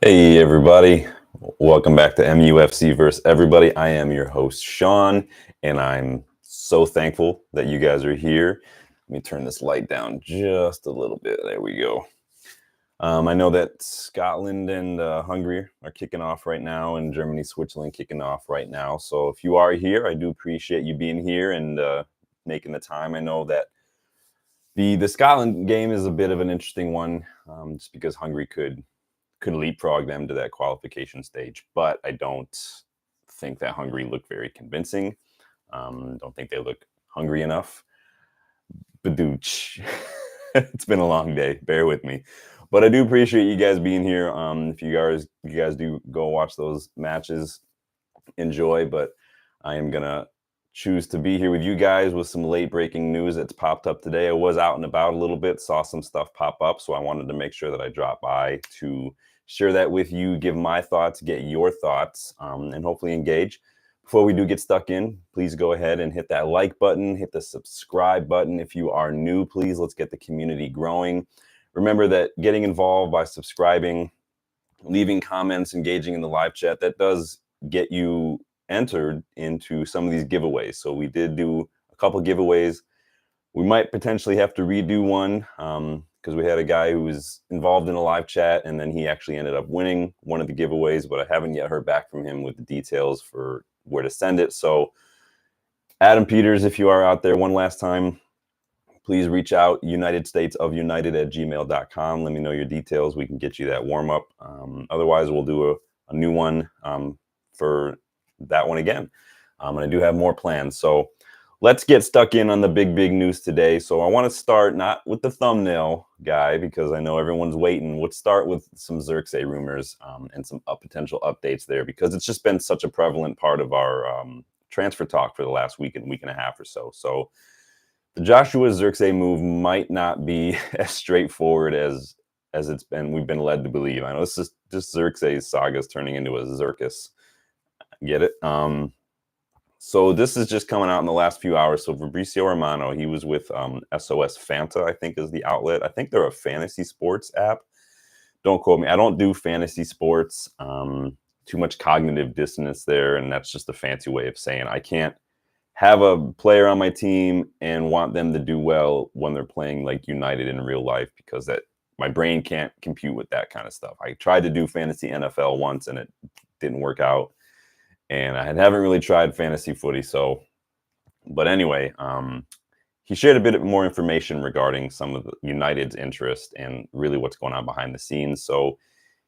Hey everybody, welcome back to MUFC versus everybody. I am your host Sean, and I'm so thankful that you guys are here. Let me turn this light down just a little bit. There we go. I know that Scotland and Hungary are kicking off right now, and Germany, Switzerland kicking off right now. So if you are here, I do appreciate you being here and making the time. I know that the Scotland game is a bit of an interesting one, just because Hungary could leapfrog them to that qualification stage, but I don't think that Hungary looked very convincing. Don't think they look hungry enough. Badooch. It's been a long day. Bear with me. But I do appreciate you guys being here. If you guys do go watch those matches, enjoy. But I am gonna choose to be here with you guys with some late breaking news that's popped up today. I was out and about a little bit, saw some stuff pop up, so I wanted to make sure that I dropped by to share that with you, give my thoughts, get your thoughts, and hopefully engage. Before we do get stuck in, please go ahead and hit that like button, hit the subscribe button. If you are new, please let's get the community growing. Remember that getting involved by subscribing, leaving comments, engaging in the live chat, that does get you entered into some of these giveaways. So we did do a couple giveaways. We might potentially have to redo one because we had a guy who was involved in a live chat and then he actually ended up winning one of the giveaways, but I haven't yet heard back from him with the details for where to send it. So Adam Peters, if you are out there, one last time, please reach out, unitedstatesofunited@gmail.com. Let me know your details. We can get you that warm up. Otherwise, we'll do a new one for that one again. And I do have more plans. So let's get stuck in on the big news today. So I want to start not with the thumbnail guy, because I know everyone's waiting. Let's start with some Zirkzee rumors and some potential updates there, because it's just been such a prevalent part of our transfer talk for the last week and a half or so. So the Joshua Zirkzee move might not be as straightforward as we've been led to believe. I know this is just Zirkzee's saga is turning into a circus. Get it? So this is just coming out in the last few hours. So Fabrizio Romano, he was with SOS Fanta, I think is the outlet. I think they're a fantasy sports app. Don't quote me. I don't do fantasy sports. Too much cognitive dissonance there, and that's just a fancy way of saying I can't have a player on my team and want them to do well when they're playing like United in real life, because that my brain can't compute with that kind of stuff. I tried to do fantasy NFL once and it didn't work out, and I haven't really tried fantasy footy. So, but anyway, he shared a bit more information regarding some of the United's interest and really what's going on behind the scenes. So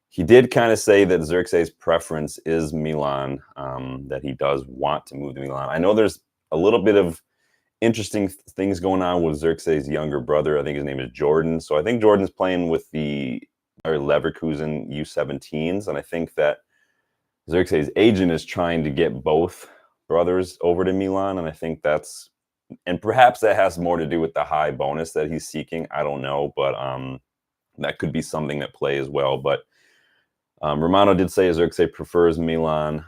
he did kind of say that Zirkzee's preference is Milan, that he does want to move to Milan. I know there's a little bit of interesting things going on with Zirkzee's younger brother. I think his name is Jordan. So I think Jordan's playing with the Leverkusen U17s, and I think that Zirkzee's agent is trying to get both brothers over to Milan, and I think and perhaps that has more to do with the high bonus that he's seeking. I don't know, but that could be something at play as well. But Romano did say Zirkzee prefers Milan.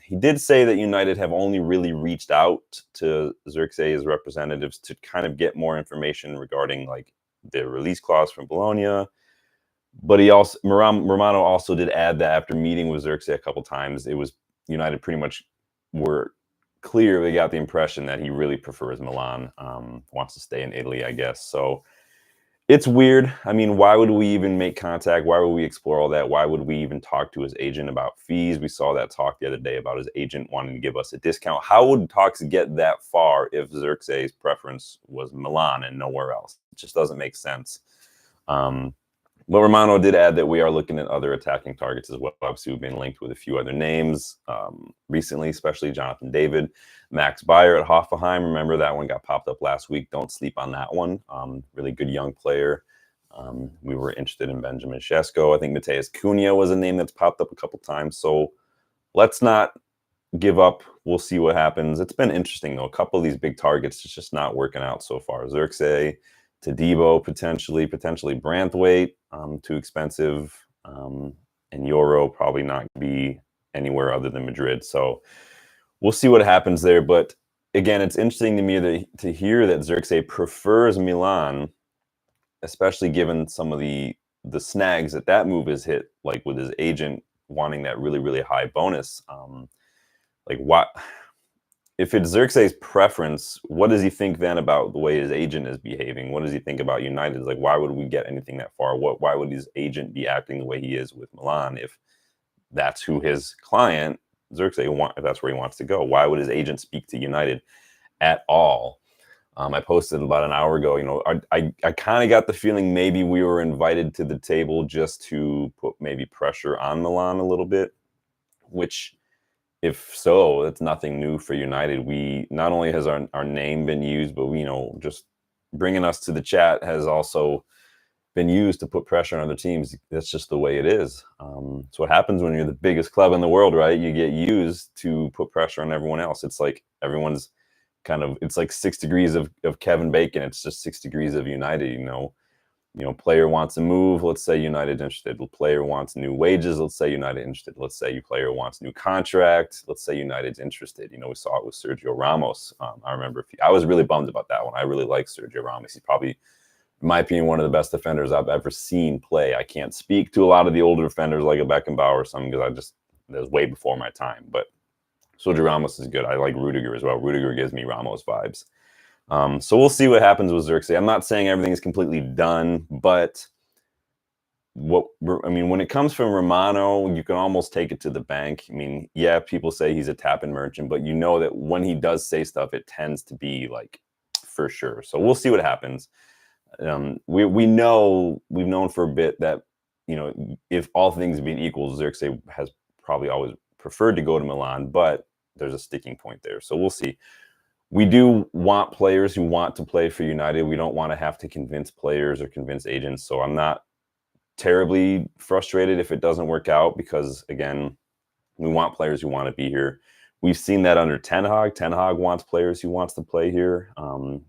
He did say that United have only really reached out to Zirkzee's representatives to kind of get more information regarding like the release clause from Bologna. But Romano also did add that after meeting with Zirkzee a couple times, it was United pretty much were clear. They got the impression that he really prefers Milan, wants to stay in Italy, I guess. So it's weird. I mean, why would we even make contact? Why would we explore all that? Why would we even talk to his agent about fees? We saw that talk the other day about his agent wanting to give us a discount. How would talks get that far if Zirkzee's preference was Milan and nowhere else? It just doesn't make sense. But Romano did add that we are looking at other attacking targets as well. Obviously, we've been linked with a few other names recently, especially Jonathan David, Max Bayer at Hoffenheim. Remember that one got popped up last week. Don't sleep on that one. Really good young player. We were interested in Benjamin Sesko. I think Mateus Cunha was a name that's popped up a couple times. So let's not give up. We'll see what happens. It's been interesting, though. A couple of these big targets, it's just not working out so far. Zirkzee, Todibo, potentially Branthwaite, too expensive, and Euro probably not be anywhere other than Madrid. So we'll see what happens there. But again, it's interesting to me to hear that Zirkzee prefers Milan, especially given some of the the snags that move has hit, like with his agent wanting that really, really high bonus. Like, what if it's Zirkzee's preference? What does he think then about the way his agent is behaving? What does he think about United? Like, why would we get anything that far? Why would his agent be acting the way he is with Milan if that's who his client Zirkzee if that's where he wants to go? Why would his agent speak to United at all? I posted about an hour ago. I kind of got the feeling maybe we were invited to the table just to put maybe pressure on Milan a little bit, which, if so, it's nothing new for United. We not only has our name been used, but just bringing us to the chat has also been used to put pressure on other teams. That's just the way it is. It's what happens when you're the biggest club in the world, right? You get used to put pressure on everyone else. It's like everyone's it's like 6 degrees of Kevin Bacon. It's just 6 degrees of United. Player wants to move. Let's say United interested. The player wants new wages. Let's say United interested. Let's say player wants new contract. Let's say United's interested. We saw it with Sergio Ramos. I remember I was really bummed about that one. I really like Sergio Ramos. He's probably, in my opinion, one of the best defenders I've ever seen play. I can't speak to a lot of the older defenders like a Beckenbauer or something because that was way before my time. But Sergio Ramos is good. I like Rudiger as well. Rudiger gives me Ramos vibes. So we'll see what happens with Zirkzee. I'm not saying everything is completely done, but when it comes from Romano, you can almost take it to the bank. Yeah, people say he's a tap-in merchant, but you know that when he does say stuff, it tends to be like for sure. So we'll see what happens. We've known for a bit that if all things being equal, Zirkzee has probably always preferred to go to Milan, but there's a sticking point there. So we'll see. We do want players who want to play for United. We don't want to have to convince players or convince agents. So I'm not terribly frustrated if it doesn't work out because, again, we want players who want to be here. We've seen that under Ten Hag. Ten Hag wants players who wants to play here, and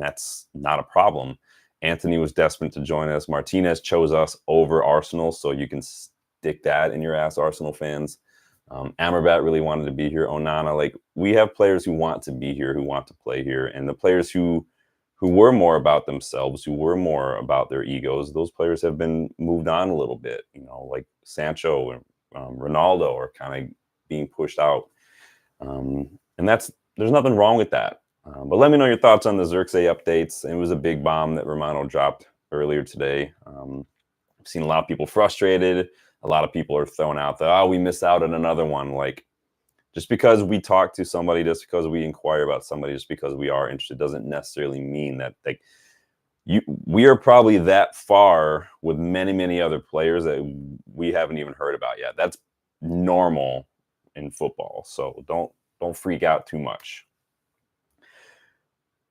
that's not a problem. Anthony was desperate to join us. Martinez chose us over Arsenal, so you can stick that in your ass, Arsenal fans. Amrabat really wanted to be here. Onana, we have players who want to be here, who want to play here, and the players who were more about themselves, who were more about their egos, those players have been moved on a little bit. Like Sancho and Ronaldo are kind of being pushed out, and there's nothing wrong with that. But let me know your thoughts on the Zirkzee updates. It was a big bomb that Romano dropped earlier today. I've seen a lot of people frustrated. A lot of people are throwing out we missed out on another one. Just because we talk to somebody, just because we inquire about somebody, just because we are interested, doesn't necessarily mean that we are probably that far with many, many other players that we haven't even heard about yet. That's normal in football. So don't freak out too much.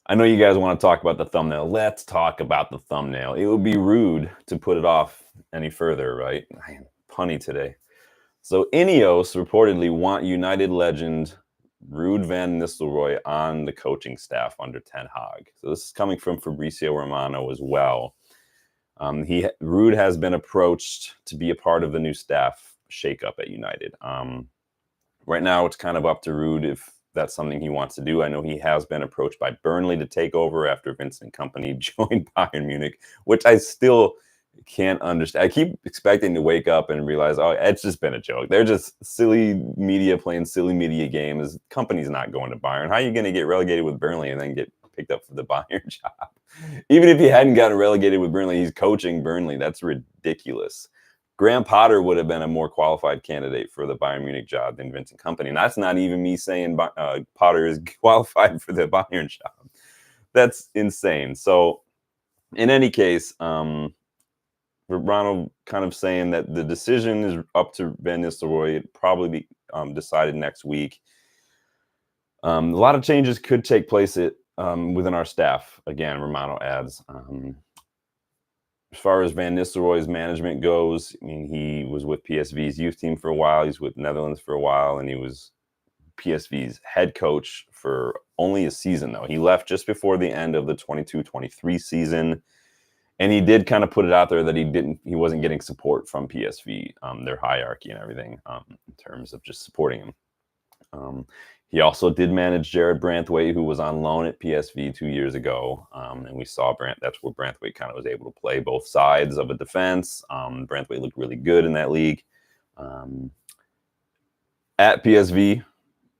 I know you guys want to talk about the thumbnail. Let's talk about the thumbnail. It would be rude to put it off any further, right? I am punny today. So Ineos reportedly want United legend Ruud van Nistelrooy on the coaching staff under Ten Hag. So this is coming from Fabrizio Romano as well. Ruud has been approached to be a part of the new staff shakeup at United. Right now, it's kind of up to Ruud if that's something he wants to do. I know he has been approached by Burnley to take over after Vincent Kompany joined Bayern Munich, which I still can't understand. I keep expecting to wake up and realize, it's just been a joke. They're just silly media playing silly media games. Kompany's not going to Bayern. How are you going to get relegated with Burnley and then get picked up for the Bayern job? Even if he hadn't gotten relegated with Burnley, he's coaching Burnley. That's ridiculous. Graham Potter would have been a more qualified candidate for the Bayern Munich job than Vincent Kompany. And that's not even me saying Potter is qualified for the Bayern job. That's insane. So in any case, Ronald kind of saying that the decision is up to Van Nistelrooy. It probably be decided next week. A lot of changes could take place within our staff. Again, Romano adds. As far as Van Nistelrooy's management goes, he was with PSV's youth team for a while. He's with Netherlands for a while, and he was PSV's head coach for only a season, though. He left just before the end of the 22-23 season, and he did kind of put it out there that he wasn't getting support from PSV, their hierarchy and everything, in terms of just supporting him. He also did manage Jared Branthwaite, who was on loan at PSV 2 years ago. And we saw that's where Branthwaite kind of was able to play both sides of a defense. Branthwaite looked really good in that league. At PSV,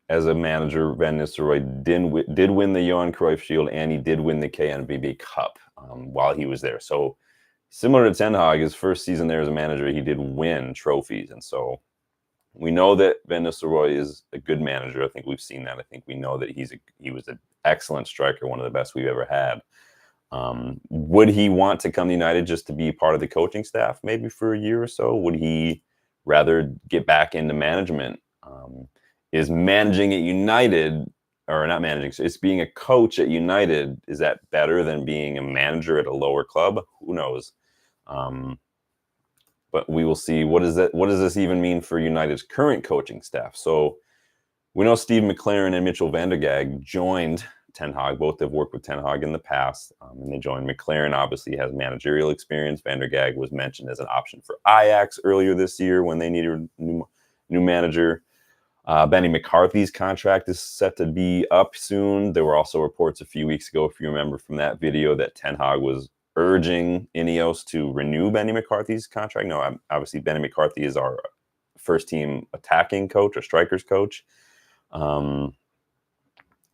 as a manager, Van Nistelrooy did win the Johan Cruyff Shield, and he did win the KNVB Cup while he was there. So similar to Ten Hag, his first season there as a manager, he did win trophies. And so we know that Van Nistelrooy is a good manager. I think we've seen that. I think we know that he was an excellent striker, one of the best we've ever had. Would he want to come to United just to be part of the coaching staff maybe for a year or so? Would he rather get back into management? Is managing at United, or not managing, so it's being a coach at United, is that better than being a manager at a lower club? Who knows? But we will see. What does this even mean for United's current coaching staff? So we know Steve McLaren and Mitchell van der Gaag joined Ten Hag. Both have worked with Ten Hag in the past, and they joined. McLaren obviously has managerial experience. Van der Gaag was mentioned as an option for Ajax earlier this year when they needed a new manager. Benny McCarthy's contract is set to be up soon. There were also reports a few weeks ago, if you remember from that video, that Ten Hag was urging Ineos to renew Benny McCarthy's contract. No, obviously Benny McCarthy is our first team attacking coach or strikers coach.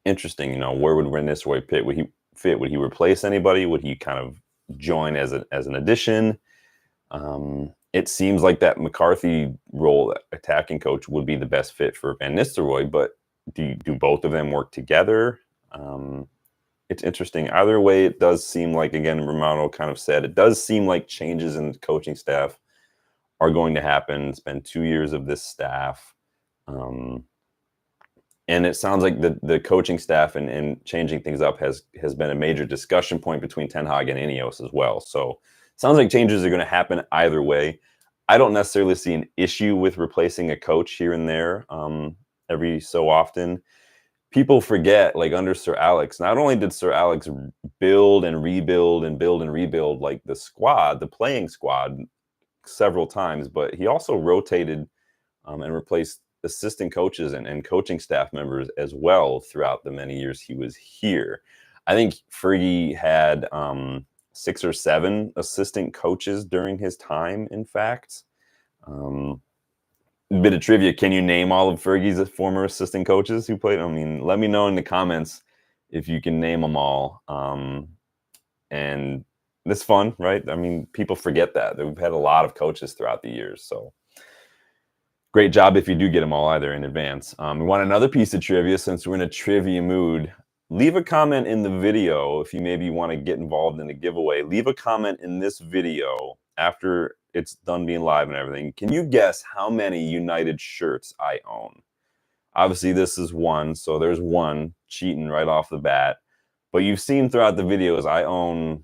Interesting, where would Van Nistelrooy fit? Would he replace anybody? Would he kind of join as an addition? It seems like that McCarthy role, attacking coach, would be the best fit for Van Nistelrooy, but do both of them work together? It's interesting. Either way, it does seem like, again, Romano kind of said, it does seem like changes in the coaching staff are going to happen. It's been 2 years of this staff. And it sounds like the coaching staff and changing things up has been a major discussion point between Ten Hag and Ineos as well. So it sounds like changes are going to happen either way. I don't necessarily see an issue with replacing a coach here and there every so often. People forget, like under Sir Alex, not only did Sir Alex build and rebuild and build and rebuild like the playing squad several times, but he also rotated and replaced assistant coaches and coaching staff members as well throughout the many years he was here. I think Fergie had 6 or 7 assistant coaches during his time, in fact. A bit of trivia, can you name all of Fergie's former assistant coaches who played? I mean, let me know in the comments if you can name them all. And it's fun, right? I mean, people forget that. We've had a lot of coaches throughout the years, so great job if you do get them all either in advance. We want another piece of trivia since we're in a trivia mood. Leave a comment in the video if you maybe want to get involved in a giveaway. Leave a comment in this video after it's done being live and everything. Can you guess how many United shirts I own? Obviously, this is one, so there's one cheating right off the bat. But you've seen throughout the videos, I own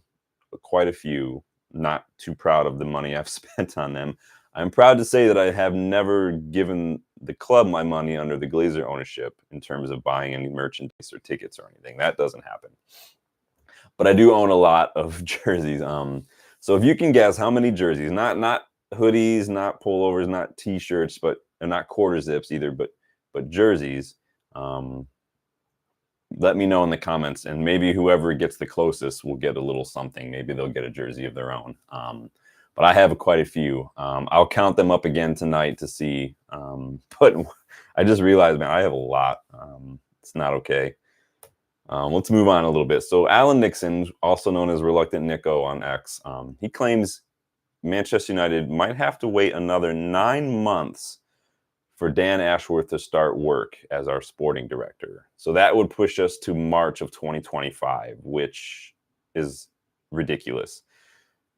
quite a few. Not too proud of the money I've spent on them. I'm proud to say that I have never given the club my money under the Glazer ownership in terms of buying any merchandise or tickets or anything. That doesn't happen. But I do own a lot of jerseys. So if you can guess how many jerseys, not hoodies, not pullovers, not t-shirts, but not quarter zips either, but jerseys, let me know in the comments, and maybe whoever gets the closest will get a little something. Maybe they'll get a jersey of their own. But I have quite a few. I'll count them up again tonight to see. But I just realized, man, I have a lot. It's not okay. Let's move on a little bit. So Alan Nixon, also known as Reluctant Nico on X, he claims Manchester United might have to wait another 9 months for Dan Ashworth to start work as our sporting director. So that would push us to March of 2025, which is ridiculous.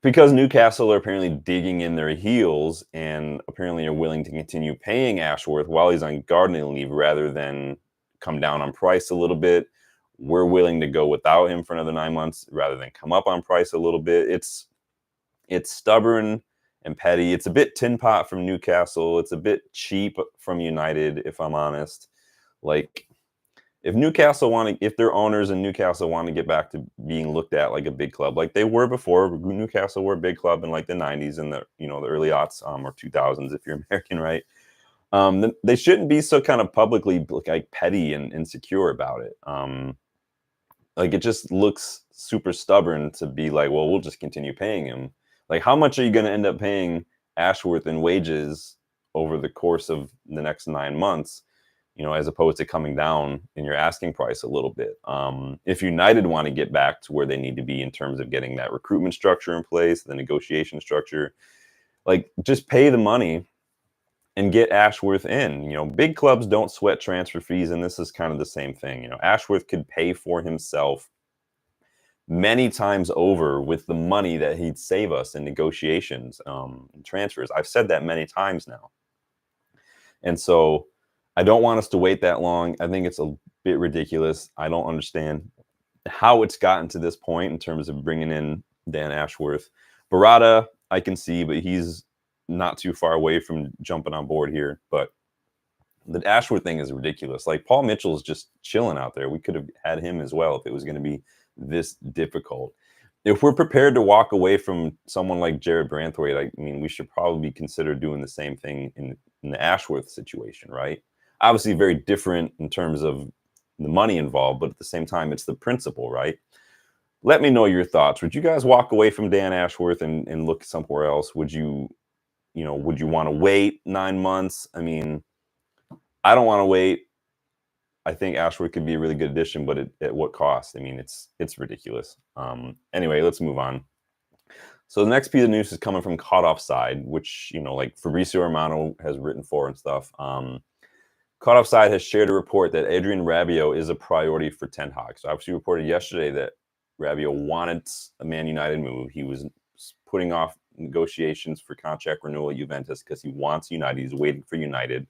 Because Newcastle are apparently digging in their heels and apparently are willing to continue paying Ashworth while he's on gardening leave rather than come down on price a little bit. We're willing to go without him for another 9 months rather than come up on price a little bit. It's stubborn and petty. It's a bit tin pot from Newcastle. It's a bit cheap from United, if I'm honest. Like, if their owners in Newcastle want to get back to being looked at like a big club, like they were before, Newcastle were a big club in like the 90s and the early aughts or 2000s if you're American, right? They shouldn't be so kind of publicly like petty and insecure about it. Like it just looks super stubborn to be like, well, we'll just continue paying him. Like, how much are you going to end up paying Ashworth in wages over the course of the next 9 months? As opposed to coming down in your asking price a little bit. If United want to get back to where they need to be in terms of getting that recruitment structure in place, the negotiation structure, like just pay the money and get Ashworth in. Big clubs don't sweat transfer fees, and this is kind of the same thing. Ashworth could pay for himself many times over with the money that he'd save us in negotiations and transfers. I've said that many times now. And so I don't want us to wait that long. I think it's a bit ridiculous. I don't understand how it's gotten to this point in terms of bringing in Dan Ashworth. Barada, I can see, but he's not too far away from jumping on board here. But the Ashworth thing is ridiculous. Like, Paul Mitchell is just chilling out there. We could have had him as well if it was going to be this difficult. If we're prepared to walk away from someone like Jared Branthwaite, I mean, we should probably consider doing the same thing in the Ashworth situation, right? Obviously very different in terms of the money involved, but at the same time, it's the principle, right? Let me know your thoughts. Would you guys walk away from Dan Ashworth and look somewhere else? Would you want to wait 9 months? I mean, I don't want to wait. I think Ashworth could be a really good addition, but at what cost? I mean, it's ridiculous. Anyway, let's move on. So the next piece of news is coming from Caught Offside, which, like Fabrizio Romano has written for and stuff. Caught Offside has shared a report that Adrien Rabiot is a priority for Ten Hag. So obviously reported yesterday that Rabiot wanted a Man United move. He was putting off negotiations for contract renewal at Juventus because he wants United. He's waiting for United.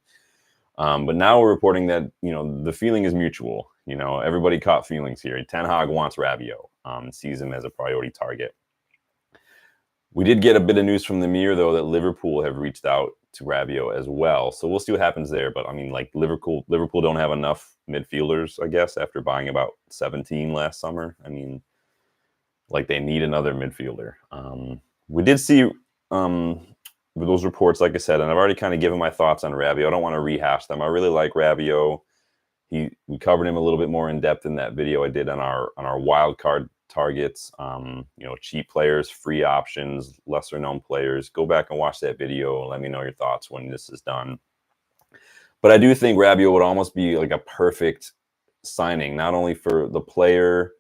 But now we're reporting that, the feeling is mutual. Everybody caught feelings here. Ten Hag wants Rabiot, sees him as a priority target. We did get a bit of news from the Mirror, though, that Liverpool have reached out to Rabiot as well. So we'll see what happens there. But I mean, like Liverpool don't have enough midfielders, I guess, after buying about 17 last summer. I mean, like they need another midfielder. We did see with those reports, like I said, and I've already kind of given my thoughts on Rabiot. I don't want to rehash them. I really like Rabiot. We covered him a little bit more in depth in that video I did on our wild card targets. Cheap players, free options, lesser known players. Go back and watch that video and let me know your thoughts when this is done. But I do think Rabiot would almost be like a perfect signing, not only for the player,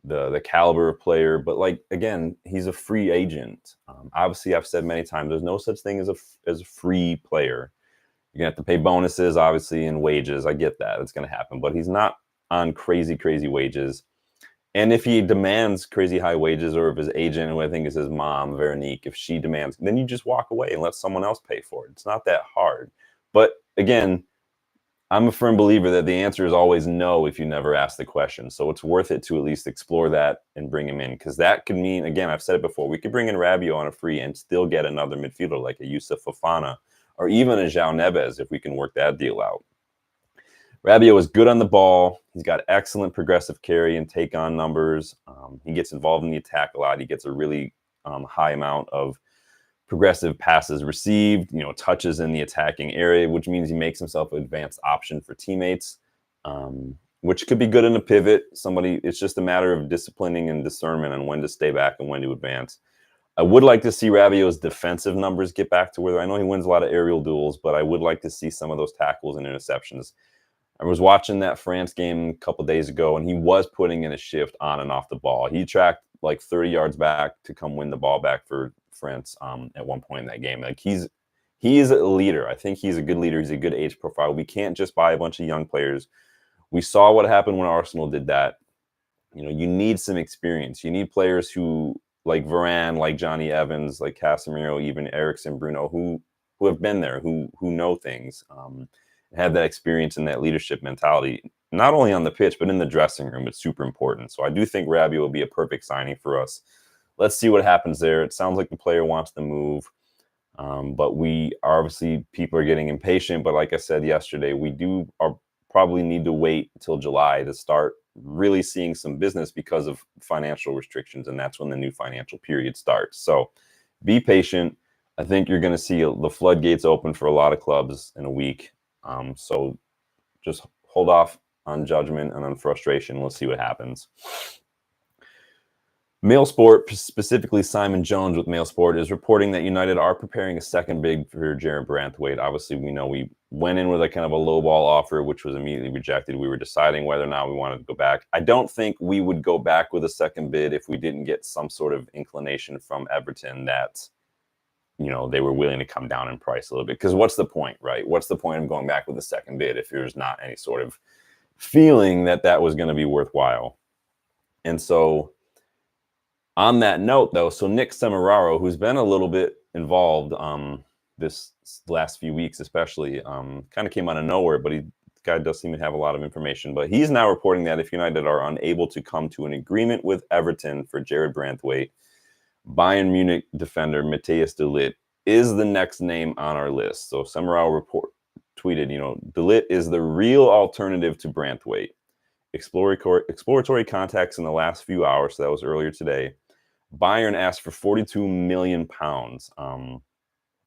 the caliber of player, but like, again, he's a free agent. Obviously, I've said many times, there's no such thing as a free player. You're gonna have to pay bonuses, obviously, and wages. I get that. It's gonna happen, but he's not on crazy wages. And if he demands crazy high wages, or if his agent, who I think is his mom, Veronique, if she demands, then you just walk away and let someone else pay for it. It's not that hard. But again, I'm a firm believer that the answer is always no if you never ask the question. So it's worth it to at least explore that and bring him in, because that could mean, again, I've said it before, we could bring in Rabiot on a free and still get another midfielder like a Yusuf Fofana or even a João Neves if we can work that deal out. Rabiot is good on the ball. He's got excellent progressive carry and take-on numbers. He gets involved in the attack a lot. He gets a really high amount of progressive passes received, touches in the attacking area, which means he makes himself an advanced option for teammates, which could be good in a pivot. It's just a matter of disciplining and discernment on when to stay back and when to advance. I would like to see Rabiot's defensive numbers get back to where I know he wins a lot of aerial duels, but I would like to see some of those tackles and interceptions. I was watching that France game a couple days ago, and he was putting in a shift on and off the ball. He tracked like 30 yards back to come win the ball back for France at one point in that game. Like he is a leader. I think he's a good leader. He's a good age profile. We can't just buy a bunch of young players. We saw what happened when Arsenal did that. You need some experience. You need players who, like Varane, like Johnny Evans, like Casemiro, even Eriksen, Bruno, who have been there, who know things, have that experience and that leadership mentality, not only on the pitch, but in the dressing room. It's super important. So I do think Rabiot will be a perfect signing for us. Let's see what happens there. It sounds like the player wants to move, but people are getting impatient. But like I said yesterday, we probably need to wait until July to start really seeing some business because of financial restrictions, and that's when the new financial period starts. So be patient. I think you're going to see the floodgates open for a lot of clubs in a week. So just hold off on judgment and on frustration. Let's see what happens. Mail Sport, specifically Simon Jones with Mail Sport, is reporting that United are preparing a second bid for Jared Branthwaite. Obviously, we know we went in with a kind of a lowball offer, which was immediately rejected. We were deciding whether or not we wanted to go back. I don't think we would go back with a second bid if we didn't get some sort of inclination from Everton that, they were willing to come down in price a little bit. Because what's the point, right? What's the point of going back with a second bid if there's not any sort of feeling that that was going to be worthwhile? And so, on that note, though, so Nick Semeraro, who's been a little bit involved this last few weeks, especially, kind of came out of nowhere, but the guy does seem to have a lot of information. But he's now reporting that if United are unable to come to an agreement with Everton for Jared Branthwaite, Bayern Munich defender Matthias de Ligt is the next name on our list. So Semeraro tweeted, de Ligt is the real alternative to Branthwaite. Exploratory contacts in the last few hours, so that was earlier today. Bayern asked for £42 million,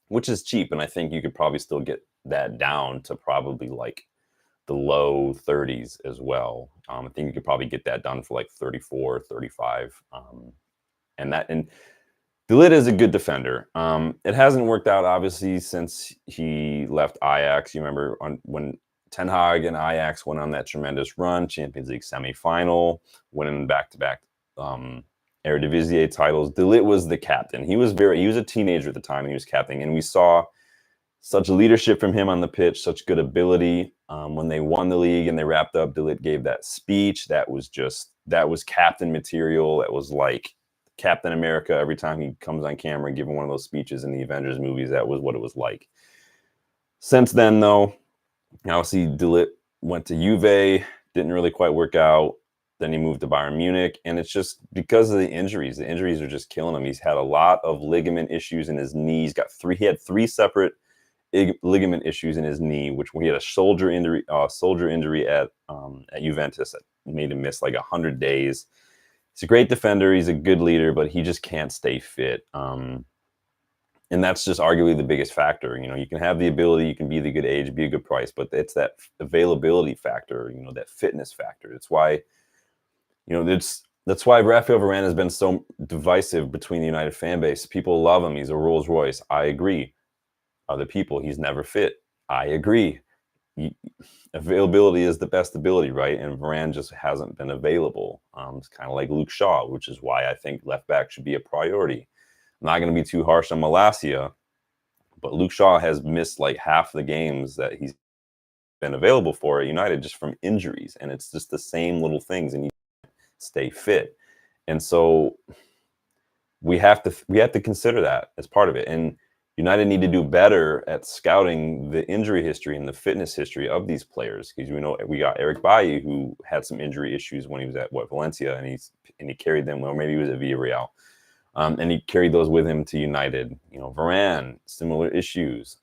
which is cheap, and I think you could probably still get that down to probably like the low 30s as well. I think you could probably get that done for like 34, 35. And de Ligt is a good defender. It hasn't worked out, obviously, since he left Ajax. You remember when Ten Hag and Ajax went on that tremendous run, Champions League semifinal, winning back-to-back Eredivisie titles. De Ligt was the captain. He was a teenager at the time, and he was captain. And we saw such leadership from him on the pitch, such good ability. When they won the league and they wrapped up, de Ligt gave that speech. That was captain material. That was like Captain America every time he comes on camera giving one of those speeches in the Avengers movies. That was what it was like. Since then, though, obviously de Ligt went to Juve, didn't really quite work out. Then he moved to Bayern Munich, and it's just because of the injuries. The injuries are just killing him. He's had a lot of ligament issues in his knees. He had three separate ligament issues in his knee, which he had a shoulder injury at Juventus that made him miss like 100 days. He's a great defender. He's a good leader, but he just can't stay fit. And that's just arguably the biggest factor. You can have the ability, you can be the good age, be a good price, but it's that availability factor, that fitness factor. It's why, that's why Raphael Varane has been so divisive between the United fan base. People love him. He's a Rolls Royce. I agree. Other people, he's never fit. I agree. Availability is the best ability, right? And Varane just hasn't been available. It's kind of like Luke Shaw, which is why I think left back should be a priority. I'm not going to be too harsh on Malacia, but Luke Shaw has missed like half the games that he's been available for at United just from injuries. And it's just the same little things, and you stay fit. And so we have to consider that as part of it. And United need to do better at scouting the injury history and the fitness history of these players, because we got Eric Bailly, who had some injury issues when he was at Valencia, and he carried them, or maybe he was at Villarreal, and he carried those with him to United. Varane, similar issues.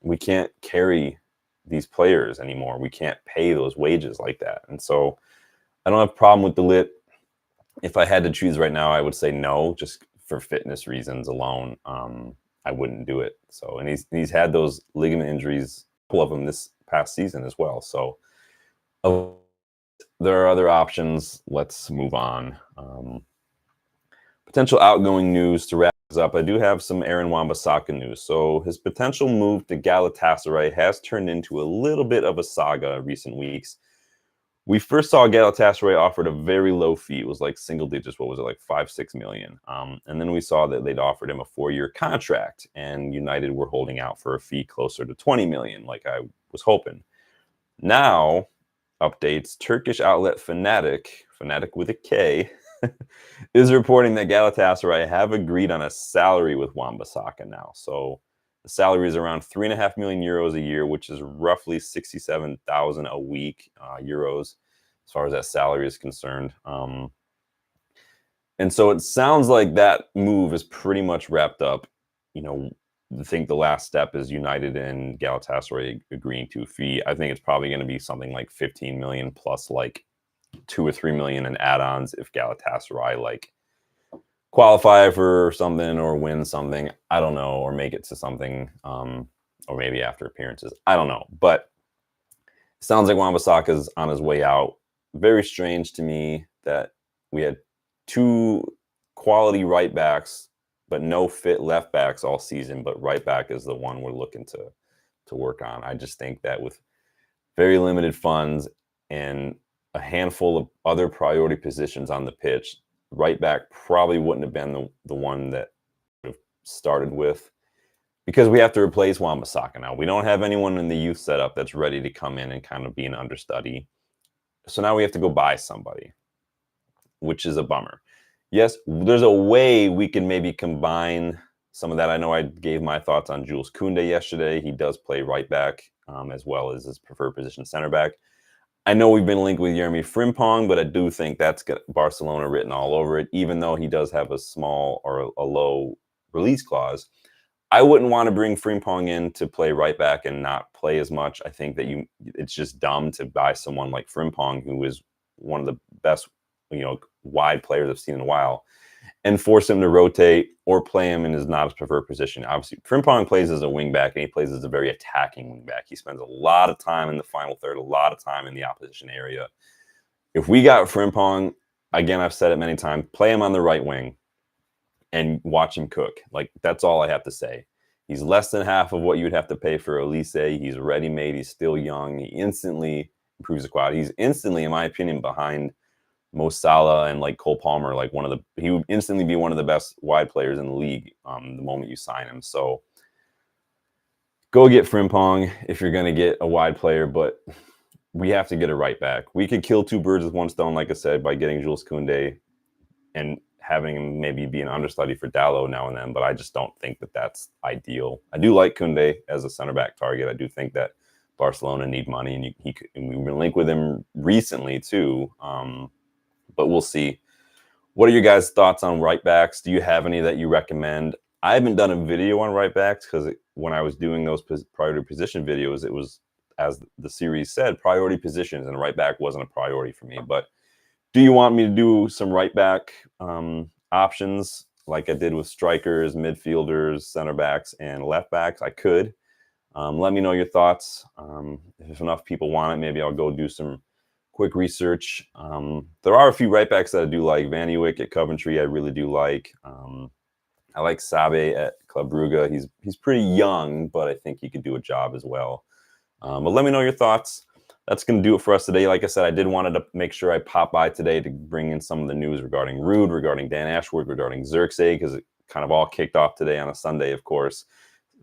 We can't carry these players anymore. We can't pay those wages like that, and so I don't have a problem with de Ligt. If I had to choose right now, I would say no, just for fitness reasons alone. I wouldn't do it. So, and he's had those ligament injuries, a couple of them this past season as well. So, there are other options. Let's move on. Potential outgoing news to wrap this up. I do have some Aaron Wan-Bissaka news. So, his potential move to Galatasaray has turned into a little bit of a saga in recent weeks. We first saw Galatasaray offered a very low fee. It was like single digits. What was it, like 5-6 million? And then we saw that they'd offered him a 4-year contract, and United were holding out for a fee closer to 20 million, like I was hoping. Now, updates: Turkish outlet Fanatic with a K, is reporting that Galatasaray have agreed on a salary with Wan-Bissaka now. So the salary is around 3.5 million euros a year, which is roughly 67,000 a week euros, as far as that salary is concerned. And so it sounds like that move is pretty much wrapped up. I think the last step is United and Galatasaray agreeing to a fee. I think it's probably going to be something like 15 million plus like 2 or 3 million in add-ons if Galatasaray qualify for something or win something. I don't know, or make it to something, or maybe after appearances. I don't know, but it sounds like Wan-Bissaka's on his way out. Very strange to me that we had two quality right backs, but no fit left backs all season. But right back is the one we're looking to work on. I just think that with very limited funds and a handful of other priority positions on the pitch, right back probably wouldn't have been the one that would have started with, because we have to replace Wan-Bissaka now. We don't have anyone in the youth setup that's ready to come in and kind of be an understudy. So now we have to go buy somebody, which is a bummer. Yes, there's a way we can maybe combine some of that. I know I gave my thoughts on Jules Koundé yesterday. He does play right back, as well as his preferred position, center back. I know we've been linked with Jeremy Frimpong, but I do think that's got Barcelona written all over it, even though he does have a small or a low release clause. I wouldn't want to bring Frimpong in to play right back and not play as much. I think that it's just dumb to buy someone like Frimpong, who is one of the best, wide players I've seen in a while, and force him to rotate or play him in his not his preferred position. Obviously, Frimpong plays as a wing back, and he plays as a very attacking wing back. He spends a lot of time in the final third, a lot of time in the opposition area. If we got Frimpong, again, I've said it many times, play him on the right wing and watch him cook. Like, that's all I have to say. He's less than half of what you'd have to pay for Elise. He's ready-made. He's still young. He instantly improves the quality. He's instantly, in my opinion, behind Mo Salah and like Cole Palmer. Like he would instantly be one of the best wide players in the league the moment you sign him. So go get Frimpong if you're going to get a wide player, but we have to get a right back. We could kill two birds with one stone, like I said, by getting Jules Koundé and having him maybe be an understudy for Dalot now and then, but I just don't think that that's ideal. I do like Koundé as a center back target. I do think that Barcelona need money, and we've been linked with him recently too. But we'll see. What are your guys' thoughts on right backs? Do you have any that you recommend? I haven't done a video on right backs because when I was doing those priority position videos, it was, as the series said, priority positions, and right back wasn't a priority for me. But do you want me to do some right back options like I did with strikers, midfielders, center backs, and left backs? I could. Let me know your thoughts. If enough people want it, maybe I'll go do some quick research. There are a few right backs that I do like. Van Ewijk at Coventry, I really do like. I like Sabe at Club Brugge. He's pretty young, but I think he could do a job as well. But let me know your thoughts. That's going to do it for us today. Like I said, I did wanted to make sure I pop by today to bring in some of the news regarding Ruud, regarding Dan Ashworth, regarding Zirkzee, because it kind of all kicked off today on a Sunday, of course.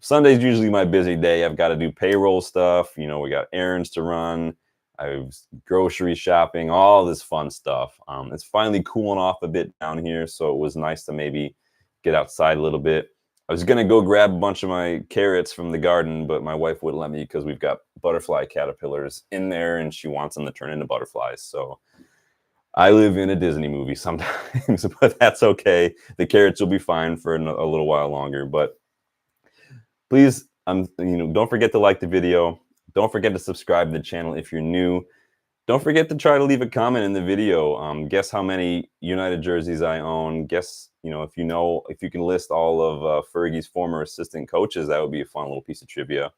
Sunday's usually my busy day. I've got to do payroll stuff. We got errands to run. I was grocery shopping, all this fun stuff. It's finally cooling off a bit down here, so it was nice to maybe get outside a little bit. I was going to go grab a bunch of my carrots from the garden, but my wife wouldn't let me because we've got butterfly caterpillars in there, and she wants them to turn into butterflies. So I live in a Disney movie sometimes, but that's okay. The carrots will be fine for a little while longer. But please, don't forget to like the video. Don't forget to subscribe to the channel if you're new. Don't forget to try to leave a comment in the video. Guess how many United jerseys I own. Guess, if you can list all of Fergie's former assistant coaches, that would be a fun little piece of trivia.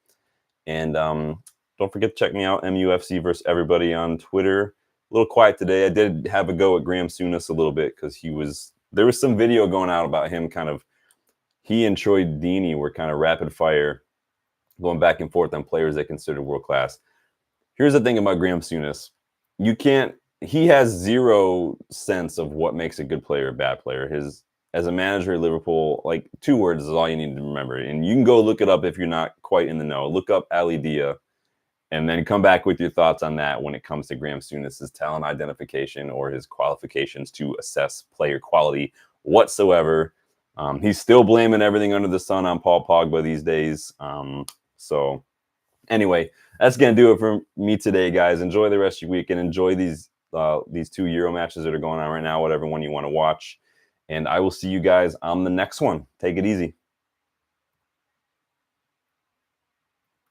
And don't forget to check me out, MUFC versus Everybody on Twitter. A little quiet today. I did have a go at Graham Souness a little bit because there was some video going out about him he and Troy Deeney were kind of rapid fire going back and forth on players they considered world class. Here's the thing about Graham Souness. He has zero sense of what makes a good player a bad player. As a manager at Liverpool, like 2 words is all you need to remember. And you can go look it up if you're not quite in the know. Look up Ali Dia and then come back with your thoughts on that when it comes to Graham Souness' talent identification or his qualifications to assess player quality whatsoever. He's still blaming everything under the sun on Paul Pogba these days. So anyway, that's going to do it for me today, guys. Enjoy the rest of your week and enjoy these 2 Euro matches that are going on right now, whatever one you want to watch. And I will see you guys on the next one. Take it easy.